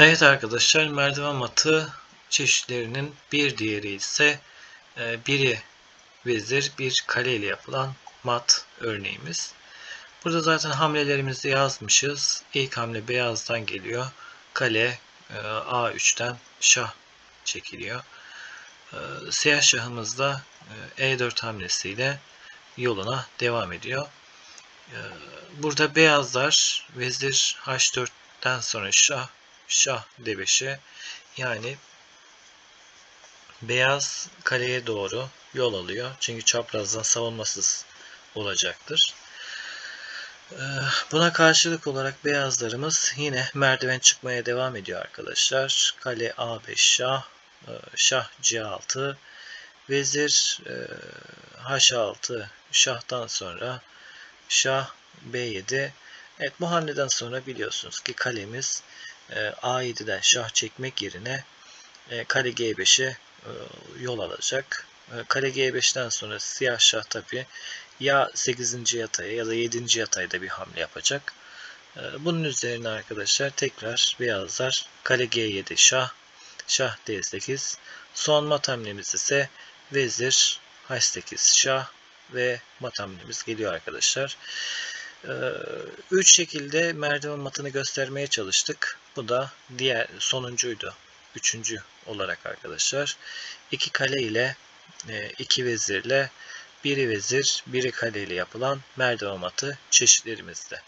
Evet arkadaşlar, merdiven matı çeşitlerinin bir diğeri ise biri vezir, bir kale ile yapılan mat örneğimiz. Burada zaten hamlelerimizi yazmışız. İlk hamle beyazdan geliyor. Kale A3'ten şah çekiliyor. Siyah şahımız da E4 hamlesiyle yoluna devam ediyor. Burada beyazlar vezir H4'ten sonra şah D5'e, yani beyaz kaleye doğru yol alıyor. Çünkü çaprazdan savunmasız olacaktır. Buna karşılık olarak beyazlarımız yine merdiven çıkmaya devam ediyor arkadaşlar. Kale A5 şah, şah C6, vezir H6, şahtan sonra şah B7. Evet, bu hamleden sonra biliyorsunuz ki kalemiz A7'den şah çekmek yerine kale G5'e yol alacak. Kale G5'ten sonra siyah şah tabi ya 8. yataya ya da 7. yatayda bir hamle yapacak. Bunun üzerine arkadaşlar tekrar beyazlar kale G7 şah, şah D8. Son mat hamlemiz ise vezir H8 şah ve mat hamlemiz geliyor arkadaşlar. 3 şekilde merdiven matını göstermeye çalıştık. Bu da diğer sonuncuydu. Üçüncü olarak arkadaşlar. 2 kale ile 2 vezirle biri vezir, biri kale ile yapılan merdiven matı çeşitlerimizde.